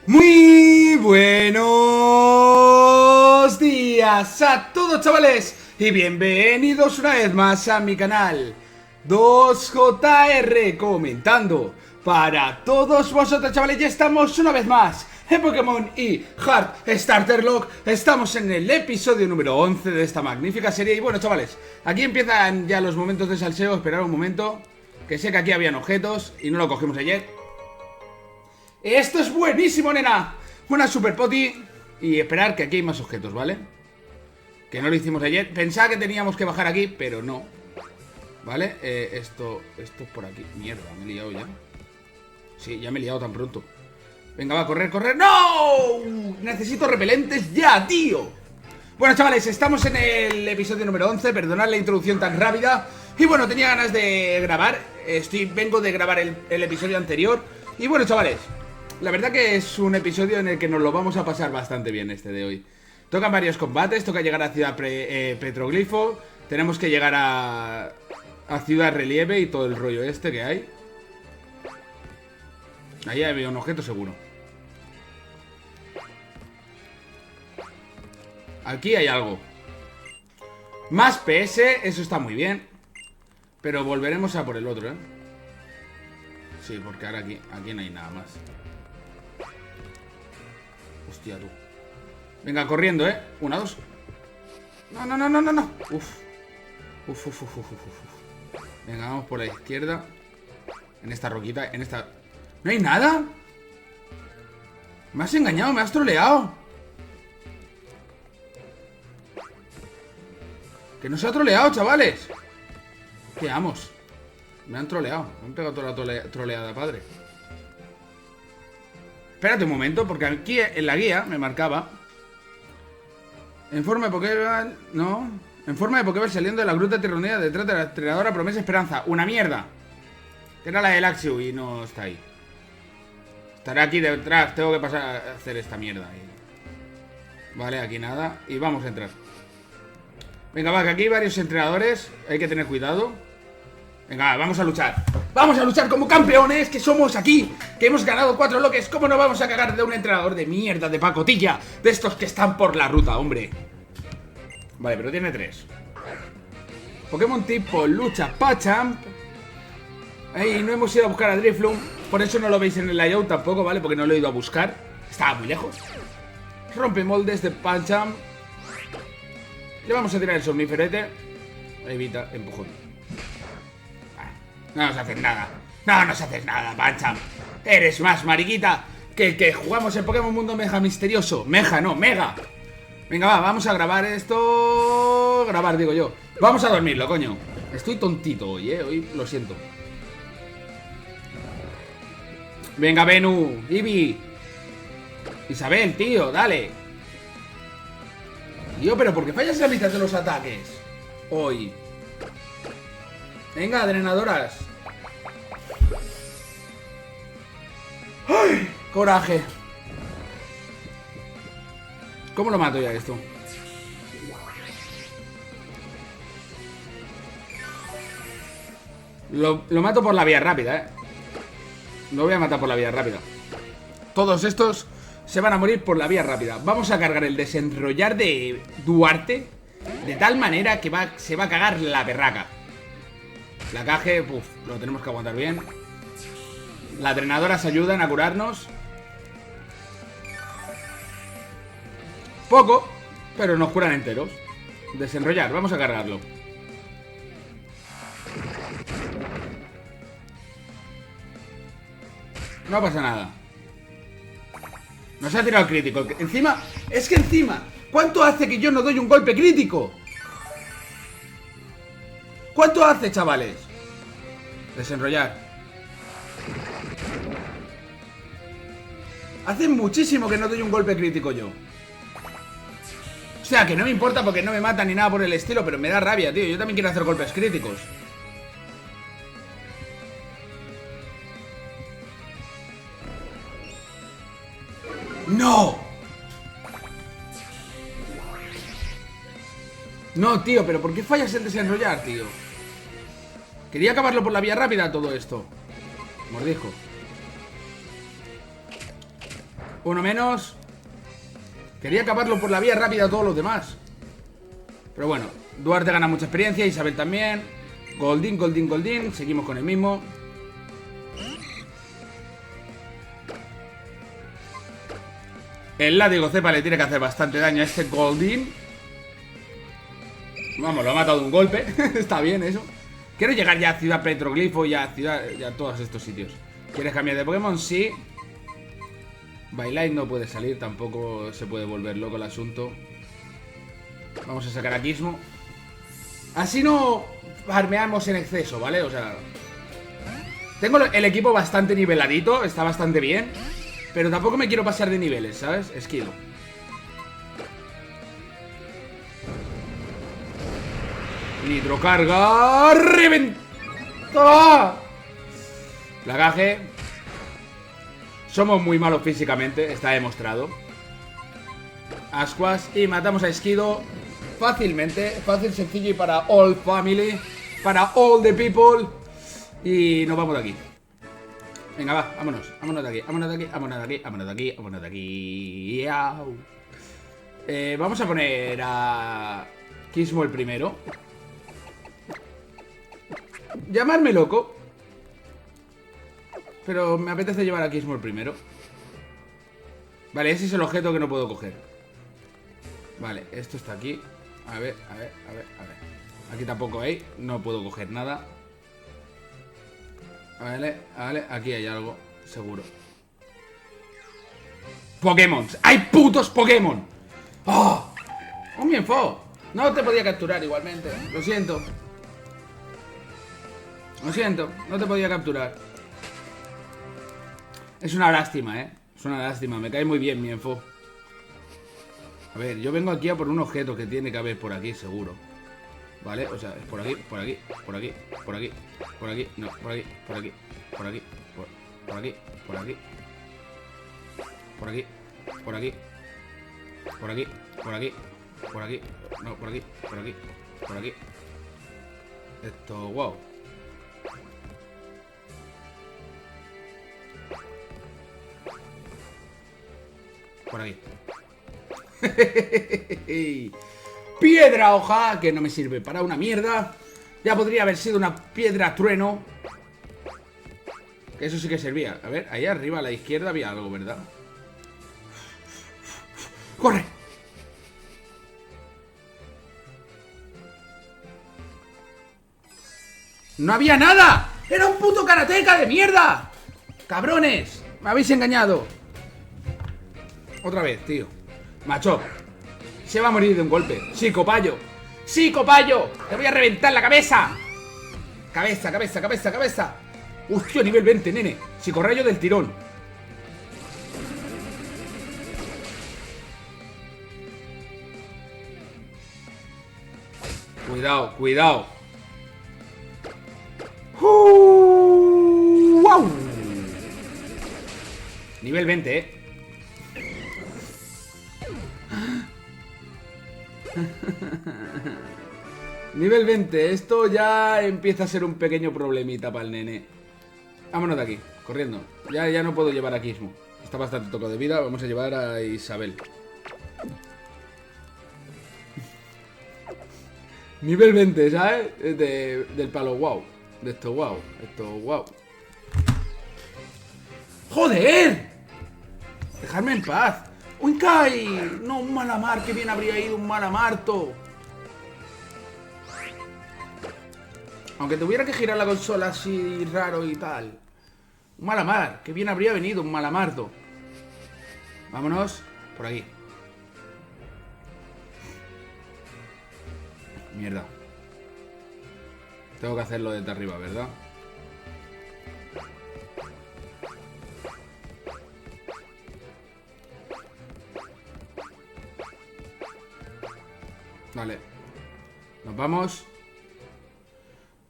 Muy buenos días a todos, chavales, y bienvenidos una vez más a mi canal 2JR comentando para todos vosotros, chavales. Ya estamos una vez más en Pokémon y Heart Starter Lock. Estamos en el episodio número 11 de esta magnífica serie. Y bueno, chavales, aquí empiezan ya los momentos de salseo. Esperad un momento, que sé que aquí habían objetos y no lo cogimos ayer. Esto es buenísimo, nena. Una super poti. Y esperar que aquí hay más objetos, ¿vale? Que no lo hicimos ayer. Pensaba que teníamos que bajar aquí, pero no. ¿Vale? Esto es por aquí. Mierda, me he liado ya. Sí, ya me he liado tan pronto. Venga, va, correr, correr. ¡No! Necesito repelentes ya, tío. Bueno, chavales, estamos en el episodio número 11. Perdonad la introducción tan rápida. Y bueno, tenía ganas de grabar. Vengo de grabar el episodio anterior. Y bueno, chavales, la verdad que es un episodio en el que nos lo vamos a pasar bastante bien este de hoy. Tocan varios combates, toca llegar a Ciudad Petroglifo. Tenemos que llegar a Ciudad Relieve y todo el rollo este que hay. Ahí había un objeto seguro. Aquí hay algo. Más PS, eso está muy bien. Pero volveremos a por el otro, ¿eh? Sí, porque ahora aquí no hay nada más. Hostia, tú. Venga, corriendo, ¿eh? Una, dos. No, no, no, no, no, no. Uf. Uf, uf, uf, uf, uf. Venga, vamos por la izquierda. En esta roquita, en esta... ¿No hay nada? Me has engañado, me has troleado. Que no se ha troleado, chavales. ¿Qué vamos? Me han troleado. Me han pegado toda la troleada, padre. Espérate un momento, porque aquí en la guía me marcaba en forma de Pokéball, no. En forma de Pokéball saliendo de la gruta terronera detrás de la entrenadora Promesa Esperanza. Una mierda. Que era la del Axiu y no está ahí. Estará aquí detrás. Tengo que pasar a hacer esta mierda. Vale, aquí nada. Y vamos a entrar. Venga, va, que aquí hay varios entrenadores. Hay que tener cuidado. Venga, vamos a luchar. Vamos a luchar como campeones que somos aquí. Que hemos ganado 4 bloques. ¿Cómo no vamos a cagar de un entrenador de mierda, de pacotilla? De estos que están por la ruta, hombre. Vale, pero tiene 3. Pokémon tipo lucha Pachamp. Ahí no hemos ido a buscar a Drifloon. Por eso no lo veis en el layout tampoco, ¿vale? Porque no lo he ido a buscar. Estaba muy lejos. Rompemoldes de Pachamp. Le vamos a tirar el somníferete. Evita, empujón. No nos haces nada. No nos haces nada, Pachamp. Eres más mariquita que el que jugamos en Pokémon Mundo Mega Misterioso. Meja, no, Mega. Venga, va, vamos a grabar esto. Grabar, digo yo. Vamos a dormirlo, coño. Estoy tontito hoy, hoy lo siento. Venga, Venu, Eevee, Isabel, tío, dale. Tío, pero ¿por qué fallas la mitad de los ataques hoy? Venga, drenadoras. ¡Ay! Coraje. ¿Cómo lo mato ya esto? Lo mato por la vía rápida, Lo voy a matar por la vía rápida. Todos estos se van a morir por la vía rápida. Vamos a cargar el desenrollar de Duarte de tal manera que se va a cagar la berraca. La caje, lo tenemos que aguantar bien. Las drenadoras ayudan a curarnos. Poco, pero nos curan enteros. Desenrollar, vamos a cargarlo. No pasa nada. Nos ha tirado el crítico. Encima, es que encima, ¿cuánto hace que yo no doy un golpe crítico? ¿Cuánto hace, chavales? Desenrollar. Hace muchísimo que no doy un golpe crítico yo. O sea, que no me importa porque no me mata ni nada por el estilo, pero me da rabia, tío. Yo también quiero hacer golpes críticos. ¡No! No, tío, pero ¿por qué fallas el desenrollar, tío? Quería acabarlo por la vía rápida todo esto. Mordisco. Uno menos. Quería acabarlo por la vía rápida a todos los demás. Pero bueno, Duarte gana mucha experiencia, Isabel también. Goldín, Goldín, Goldín. Seguimos con el mismo. El látigo cepa le tiene que hacer bastante daño a este Goldín. Vamos, lo ha matado de un golpe. Está bien eso. Quiero llegar ya a Ciudad Petroglifo y a todos estos sitios. ¿Quieres cambiar de Pokémon? Sí. Bylite no puede salir, tampoco se puede volver loco el asunto. Vamos a sacar a Gizmo. Así no farmeamos en exceso, ¿vale? O sea, tengo el equipo bastante niveladito, está bastante bien. Pero tampoco me quiero pasar de niveles, ¿sabes? Esquido. Hidrocarga. ¡Reventa! Plagaje. Somos muy malos físicamente, está demostrado. Ascuas. Y matamos a Esquido fácilmente. Fácil, sencillo y para all family. Para all the people. Y nos vamos de aquí. Venga, va, vámonos. Vámonos de aquí, vámonos de aquí, vámonos de aquí, vámonos de aquí, vámonos de aquí. ¡Au! Vamos a poner a Gizmo el primero. Llamarme loco, pero me apetece llevar a Gizmo el primero. Vale, ese es el objeto que no puedo coger. Vale, esto está aquí. A ver, a ver, a ver, a ver. Aquí tampoco hay, no puedo coger nada. Vale, vale, aquí hay algo, seguro. Pokémon, hay putos Pokémon. ¡Oh! Un Mienfo. No te podía capturar igualmente, lo siento. Lo siento, no te podía capturar. Es una lástima, es una lástima, me cae muy bien Mienfo. A ver, yo vengo aquí a por un objeto que tiene que haber por aquí, seguro. Vale, o sea, es por aquí, por aquí, por aquí, por aquí, por aquí, no, por aquí, por aquí, por aquí, por aquí, por aquí, por aquí, por aquí, por aquí, por aquí, por aquí, no, por aquí, por aquí, por aquí. Esto, wow. Por aquí. Piedra hoja, que no me sirve para una mierda. Ya podría haber sido una piedra trueno. Que eso sí que servía. A ver, ahí arriba a la izquierda había algo, ¿verdad? ¡Corre! ¡No había nada! ¡Era un puto karateka de mierda! ¡Cabrones! Me habéis engañado. Otra vez, tío. Macho, se va a morir de un golpe. ¡Sí, copayo! ¡Sí, copayo! ¡Te voy a reventar la cabeza! Cabeza, cabeza, cabeza, cabeza. ¡Hostia, nivel 20, nene! Psicorrayo del tirón. Cuidado, cuidado. ¡Wow! Nivel 20, Nivel 20, esto ya empieza a ser un pequeño problemita para el nene. Vámonos de aquí, corriendo. Ya no puedo llevar a Gizmo. Está bastante tocado de vida, vamos a llevar a Isabel. Nivel 20, ¿sabes? Del palo, wow. De esto, wow. Esto, wow. ¡Joder! Dejadme en paz. ¡Uinkai! No, un Malamar, que bien habría ido un Malamarto. Aunque tuviera que girar la consola así raro y tal. Un Malamar, que bien habría venido un Malamarto. Vámonos por aquí. Mierda. Tengo que hacerlo desde arriba, ¿verdad? Vale. Nos vamos.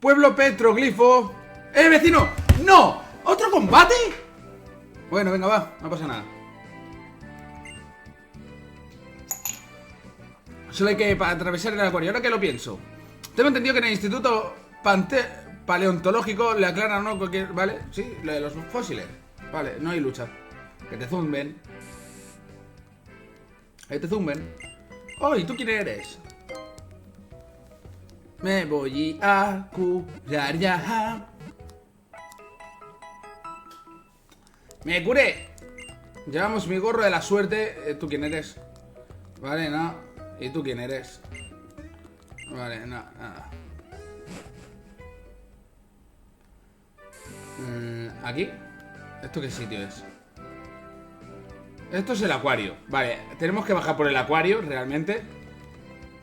Pueblo Petroglifo. Vecino! ¡No! ¿Otro combate? Bueno, venga, va. No pasa nada. Solo hay que atravesar el acuario. Ahora que lo pienso. Tengo entendido que en el instituto paleontológico le aclaran, ¿no? Cualquier... ¿Vale? Sí, lo de los fósiles. Vale, no hay lucha. Que te zumben. Ahí te zumben. Oh, ¿y tú quién eres? Me voy a curar ya. ¡Me curé! Llevamos mi gorro de la suerte. ¿Tú quién eres? Vale, no. ¿Y tú quién eres? Vale, no, nada. ¿Aquí? ¿Esto qué sitio es? Esto es el acuario. Vale, tenemos que bajar por el acuario, realmente.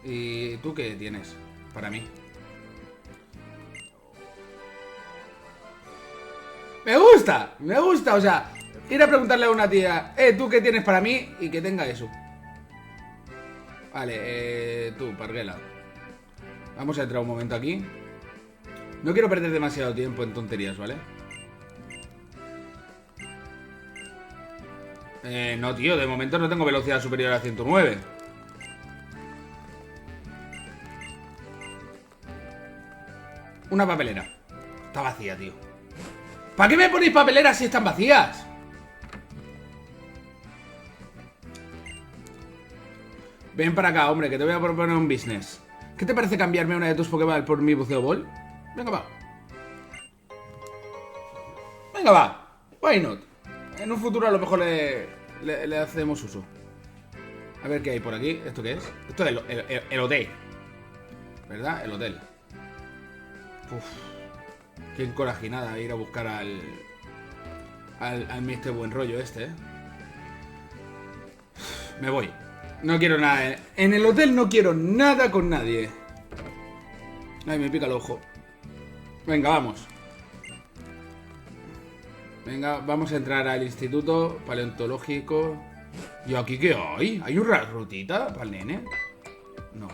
¿Y tú qué tienes para mí? Me gusta, o sea, ir a preguntarle a una tía, ¿tú qué tienes para mí? Y que tenga eso. Vale, tú, Parguela. Vamos a entrar un momento aquí. No quiero perder demasiado tiempo en tonterías, ¿vale? No, tío, de momento no tengo velocidad superior a 109. Una papelera. Está vacía, tío. ¿Para qué me ponéis papeleras si están vacías? Ven para acá, hombre, que te voy a proponer un business. ¿Qué te parece cambiarme una de tus Pokéball por mi buceo ball? Venga, va. Venga, va. Why not? En un futuro a lo mejor le hacemos uso. A ver qué hay por aquí. ¿Esto qué es? Esto es el hotel. ¿Verdad? El hotel. Uf. Qué encorajinada ir a buscar al Mr. Buen Rollo este, ¿eh? Me voy. No quiero nada. En el hotel no quiero nada con nadie. Ay, me pica el ojo. Venga, vamos. Venga, vamos a entrar al instituto paleontológico. ¿Y aquí qué hay? ¿Hay una rutita para el nene? No.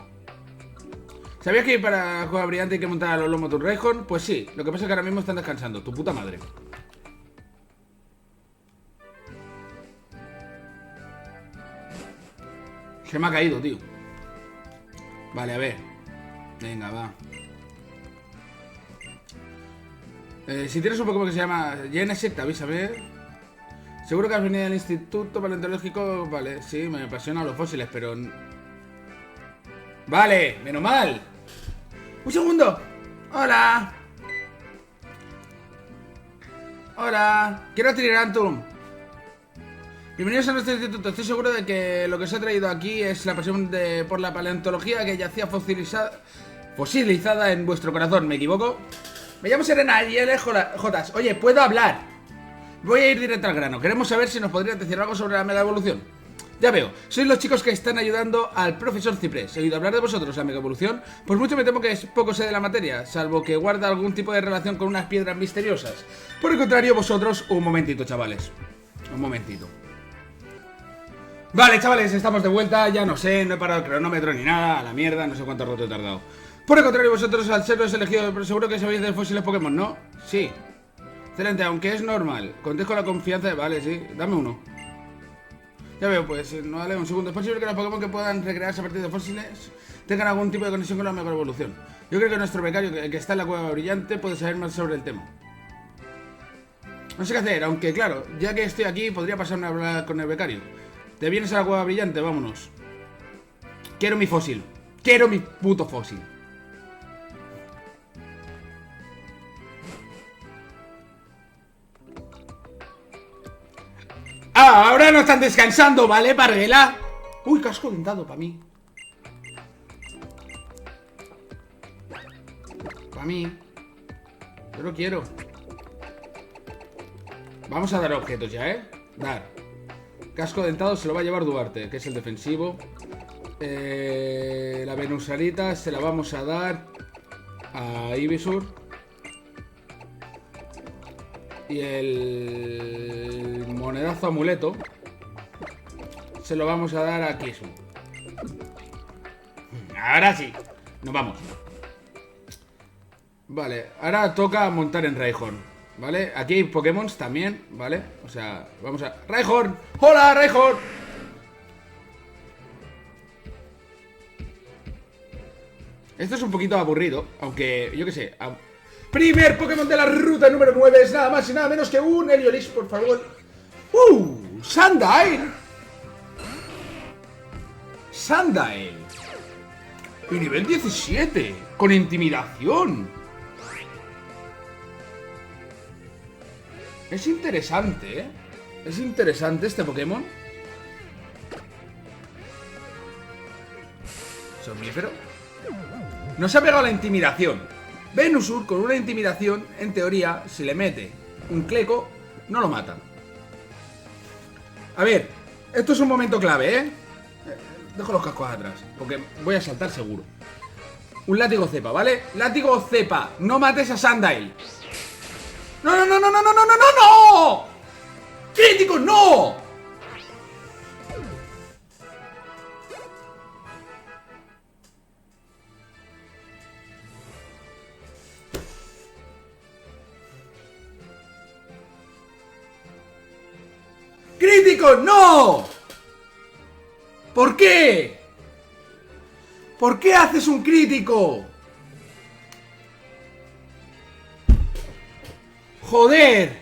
¿Sabías que para jugar brillante hay que montar a los lomos de un Rayhorn? Pues sí, lo que pasa es que ahora mismo están descansando. Tu puta madre. Se me ha caído, tío. Vale, a ver. Venga, va. Si tienes un Pokémon que se llama Genesect, avísame. Seguro que has venido al instituto paleontológico. Vale, sí, me apasionan los fósiles, pero... Vale, menos mal. ¡Un segundo! ¡Hola! ¡Hola! Quiero Trirantum. Bienvenidos a nuestro instituto. Estoy seguro de que lo que os ha traído aquí es la pasión por la paleontología que yacía fosilizada en vuestro corazón. ¿Me equivoco? Me llamo Serena y él es Jotas. Oye, ¿puedo hablar? Voy a ir directo al grano. Queremos saber si nos podrías decir algo sobre la mega evolución. Ya veo, sois los chicos que están ayudando al profesor Ciprés. He oído hablar de vosotros, la mega evolución. Pues mucho me temo que poco sé de la materia, salvo que guarda algún tipo de relación con unas piedras misteriosas. Por el contrario, vosotros... Un momentito, chavales. Un momentito. Vale, chavales, estamos de vuelta. Ya no sé, no he parado el cronómetro ni nada. A la mierda, no sé cuánto rato he tardado. Por el contrario, vosotros al ser los elegidos, pero seguro que sabéis de fósiles Pokémon, ¿no? Sí. Excelente, aunque es normal. Contéis con la confianza de... Vale, sí, dame uno. Ya veo, pues, no vale un segundo. Es posible que los Pokémon que puedan recrearse a partir de fósiles tengan algún tipo de conexión con la mega evolución. Yo creo que nuestro becario, que está en la cueva brillante, puede saber más sobre el tema. No sé qué hacer, aunque claro, ya que estoy aquí, podría pasarme a hablar con el becario. ¿Te vienes a la cueva brillante? Vámonos. Quiero mi fósil. Quiero mi puto fósil. ¡Ah! Ahora no están descansando, ¿vale, Parguela? Uy, casco dentado para mí. Para mí. Yo lo quiero. Vamos a dar objetos ya, ¿eh? Dar. Casco dentado se lo va a llevar Duarte, que es el defensivo. La Venusarita se la vamos a dar a Ivysaur. Y el monedazo amuleto se lo vamos a dar a Kisu. Ahora sí, nos vamos. Vale, ahora toca montar en Rhyhorn, ¿vale? Aquí hay Pokémon también, ¿vale? O sea, vamos a... ¡Rhyhorn! ¡Hola, Rhyhorn! Esto es un poquito aburrido, aunque, yo qué sé... Primer Pokémon de la ruta número 9 es nada más y nada menos que un Heliolisk, por favor. Sandile. Sandile. Y nivel 17. Con intimidación. Es interesante, ¿eh? Es interesante este Pokémon. Somnífero. No se ha pegado la intimidación. Venusaur con una intimidación, en teoría, si le mete un Cleco, no lo mata. A ver, esto es un momento clave, ¿eh? Dejo los cascos atrás, porque voy a saltar seguro. Un látigo cepa, ¿vale? Látigo cepa, no mates a Sandile. ¡No, no, no, no, no, no, no, no, no! ¡Crítico, no! ¡Crítico, no! ¿Por qué? ¿Por qué haces un crítico? ¡Joder!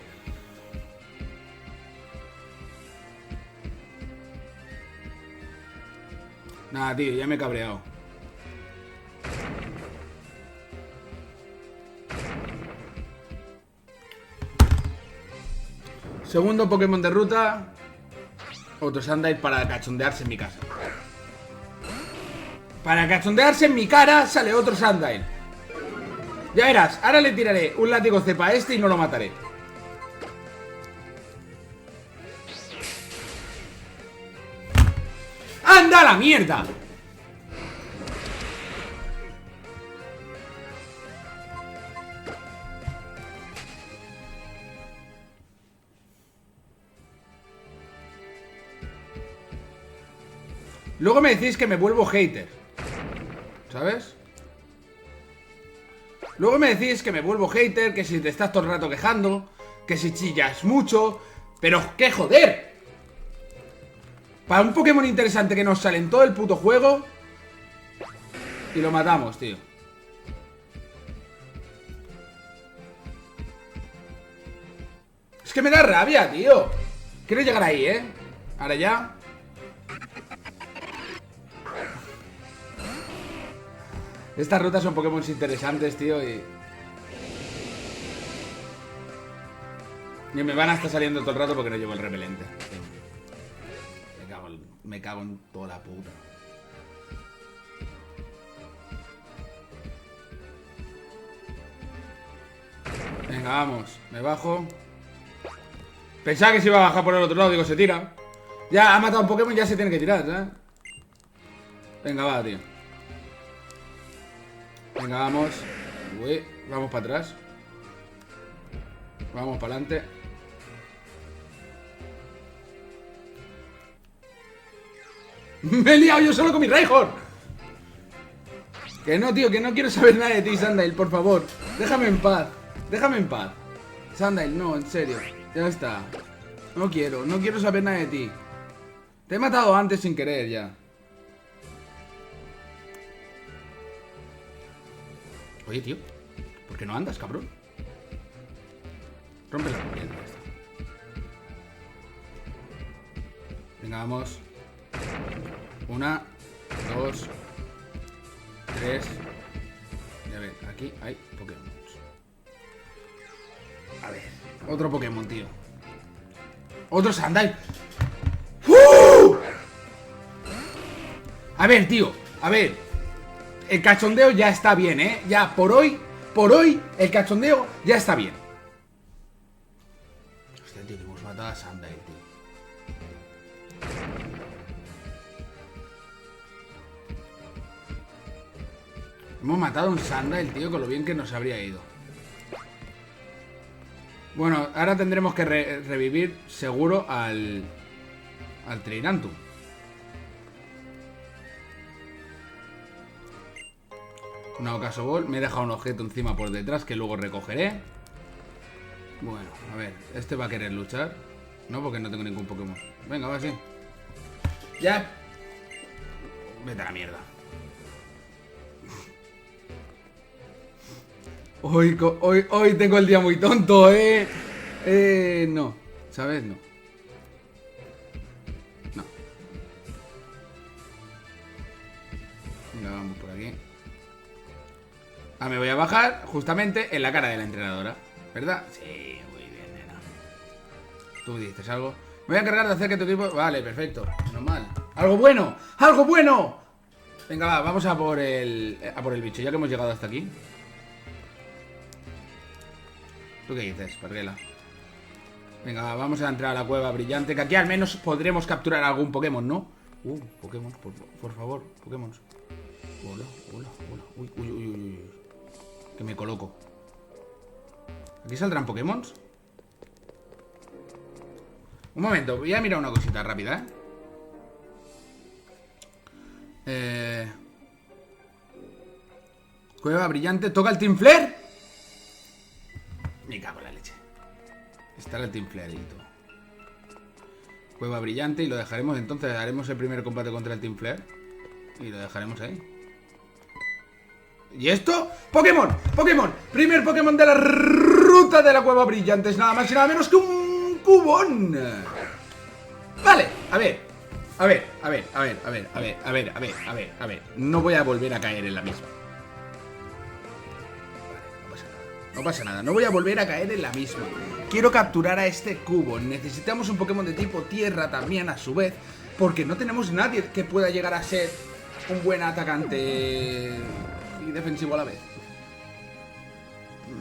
Nada, tío, ya me he cabreado. Segundo Pokémon de ruta. Otro Sandile para cachondearse en mi casa. Para cachondearse en mi cara sale otro Sandile. Ya verás, ahora le tiraré un látigo cepa a este y no lo mataré. ¡Anda a la mierda! Luego me decís que me vuelvo hater, ¿sabes? Luego me decís que me vuelvo hater, que si te estás todo el rato quejando, que si chillas mucho. Pero ¡qué joder! Para un Pokémon interesante que nos sale en todo el puto juego y lo matamos, tío. Es que me da rabia, tío. Quiero llegar ahí, ¿eh? Ahora ya. Estas rutas son Pokémon interesantes, tío, y me van a estar saliendo todo el rato porque no llevo el repelente. Me cago en toda la puta. Venga, vamos. Me bajo. Pensaba que se iba a bajar por el otro lado. Digo, se tira. Ya ha matado un Pokémon, ya se tiene que tirar, ¿eh? Venga, va, tío. Venga, vamos. Uy, vamos para atrás. Vamos para adelante. Me he liado yo solo con mi Rhyhorn. Que no, tío, que no quiero saber nada de ti, Sandile, por favor. Déjame en paz. Déjame en paz. Sandile, no, en serio. Ya está. No quiero saber nada de ti. Te he matado antes sin querer ya. Oye, tío, ¿por qué no andas, cabrón? Rompe la corriente. Venga, vamos. 1, 2, 3. Ya ves, aquí hay Pokémon. A ver, otro Pokémon, tío. Otro Sandile. ¡Uh! A ver, tío, a ver. El cachondeo ya está bien, ¿eh? Ya, por hoy, el cachondeo ya está bien. Hostia, tío, que hemos matado a Sandile, tío. Hemos matado a un Sandile, tío, con lo bien que nos habría ido. Bueno, ahora tendremos que revivir seguro al Trinantum. Una Ocaso Ball. Me he dejado un objeto encima por detrás que luego recogeré. Bueno, a ver. Este va a querer luchar. No, porque no tengo ningún Pokémon. Venga, va así. Ya. Vete a la mierda. Hoy tengo el día muy tonto, no. ¿Sabes? No. No. Venga, vamos por aquí. Ah, me voy a bajar justamente en la cara de la entrenadora, ¿verdad? Sí, muy bien, nena. Tú dices algo. Me voy a encargar de hacer que tu equipo... Vale, perfecto. Menos mal. ¡Algo bueno! ¡Algo bueno! Venga, va, vamos a por el bicho, ya que hemos llegado hasta aquí. ¿Tú qué dices, Parguela? Venga, va, vamos a entrar a la cueva brillante, que aquí al menos podremos capturar algún Pokémon, ¿no? Pokémon, por favor, Pokémon. Hola, hola, hola. Uy, uy, uy, uy. Que me coloco. ¿Aquí saldrán Pokémon? Un momento, voy a mirar una cosita rápida, Cueva brillante, toca el Team Flare. Me cago en la leche. Estará el Team Flare y todo. Cueva brillante y lo dejaremos, entonces haremos el primer combate contra el Team Flare. Y lo dejaremos ahí. ¿Y esto? ¡Pokémon! ¡Pokémon! Primer Pokémon de la ruta de la cueva brillante. Es nada más y nada menos que un cubón. Vale, a ver. A ver. No voy a volver a caer en la misma. No pasa nada, no voy a volver a caer en la misma. Quiero capturar a este cubo. Necesitamos un Pokémon de tipo tierra también a su vez, porque no tenemos nadie que pueda llegar a ser un buen atacante y defensivo a la vez.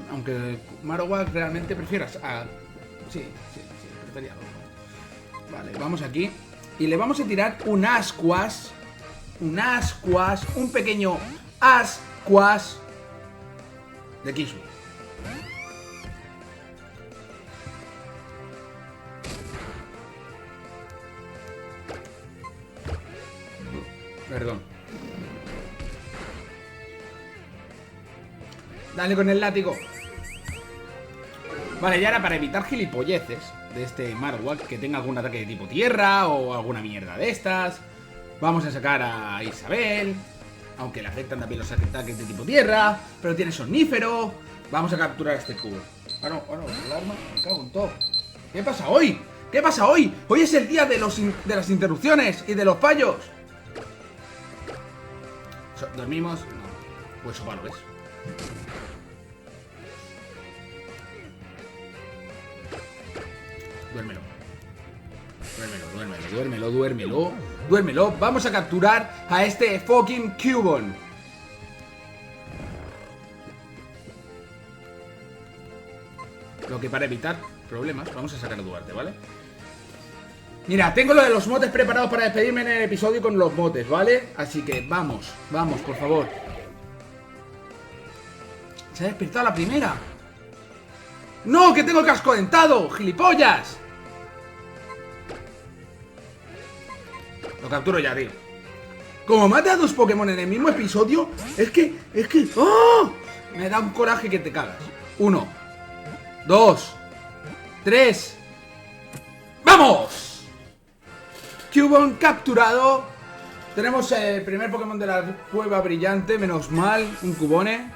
Aunque Marowak realmente prefieras a... Sí, prefería algo. Vale, vamos aquí y le vamos a tirar un Ascuas. Un pequeño Ascuas de Kishu. Perdón. Dale con el látigo. Vale, ya era para evitar gilipolleces de este Marowak que tenga algún ataque de tipo tierra o alguna mierda de estas. Vamos a sacar a Isabel, aunque le afectan también los ataques de tipo tierra, pero tiene somnífero. Vamos a capturar a este cubo. Bueno, el arma, me cago en todo. ¿Qué pasa hoy? ¿Qué pasa hoy? Hoy es el día de las interrupciones y de los fallos. ¿Dormimos? No. Pues eso lo ves. Duérmelo. Vamos a capturar a este fucking Cubone. Lo que para evitar problemas, vamos a sacar a Duarte, ¿vale? Mira, tengo lo de los motes preparados para despedirme en el episodio con los motes, ¿vale? Así que vamos, por favor. Se ha despertado la primera. ¡No! ¡Que tengo el casco dentado! ¡Gilipollas! Lo capturo ya, tío. Como mate a dos Pokémon en el mismo episodio, es que... ¡Oh! Me da un coraje que te cagas. 1, 2, 3. ¡Vamos! Cubone capturado. Tenemos el primer Pokémon de la cueva brillante. Menos mal, un Cubone.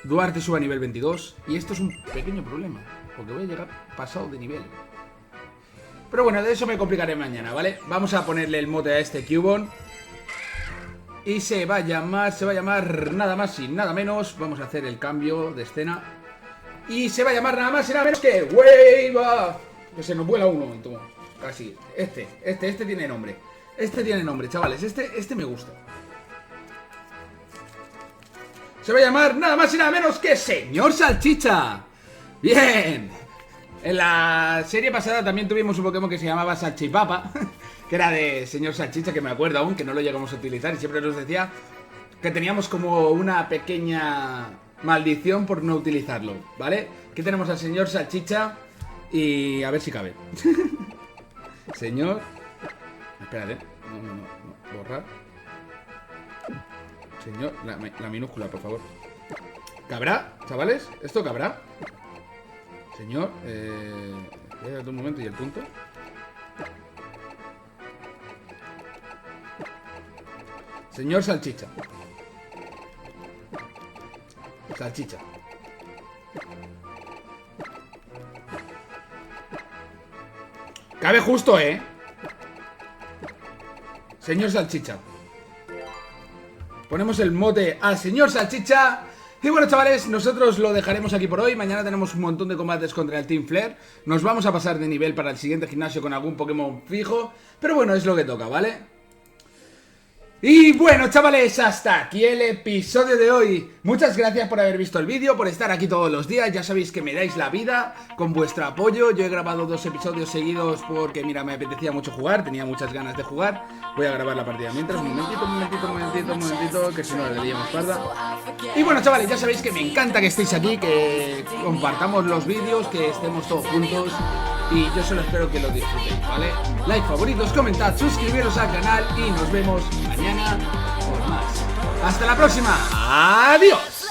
Duarte sube a nivel 22. Y esto es un pequeño problema, porque voy a llegar pasado de nivel. Pero bueno, de eso me complicaré mañana, ¿vale? Vamos a ponerle el mote a este Cubone. Y se va a llamar nada más y nada menos. Vamos a hacer el cambio de escena. Y se va a llamar nada más y nada menos que Wave. Que se nos vuela un momento. Casi. Este tiene nombre. Este tiene nombre, chavales. Este me gusta. Se va a llamar nada más y nada menos que Señor Salchicha. Bien. En la serie pasada también tuvimos un Pokémon que se llamaba Salchipapa, que era de Señor Salchicha, que me acuerdo aún, que no lo llegamos a utilizar y siempre nos decía que teníamos como una pequeña maldición por no utilizarlo, ¿vale? Aquí tenemos al Señor Salchicha y a ver si cabe. Señor... Espérate, no, borrar. Señor, la minúscula, por favor. ¿Cabrá, chavales? ¿Esto cabrá? Señor, espérate un momento y el punto. Señor Salchicha. Salchicha. Cabe justo, Señor Salchicha. ponemos el mote al señor Salchicha. Y bueno, chavales, nosotros lo dejaremos aquí por hoy. Mañana tenemos un montón de combates contra el Team Flare. Nos vamos a pasar de nivel para el siguiente gimnasio con algún Pokémon fijo. Pero bueno, es lo que toca, ¿vale? Y bueno, chavales, hasta aquí el episodio de hoy. Muchas gracias por haber visto el vídeo, por estar aquí todos los días. Ya sabéis que me dais la vida con vuestro apoyo. Yo he grabado 2 episodios seguidos porque, mira, me apetecía mucho jugar. Tenía muchas ganas de jugar. Voy a grabar la partida mientras. Un momentito, que si no le daríamos parda. Y bueno, chavales, ya sabéis que me encanta que estéis aquí, que compartamos los vídeos, que estemos todos juntos. Y yo solo espero que lo disfrutéis, ¿vale? Like, favoritos, comentad, suscribiros al canal y nos vemos mañana por más. ¡Hasta la próxima! ¡Adiós!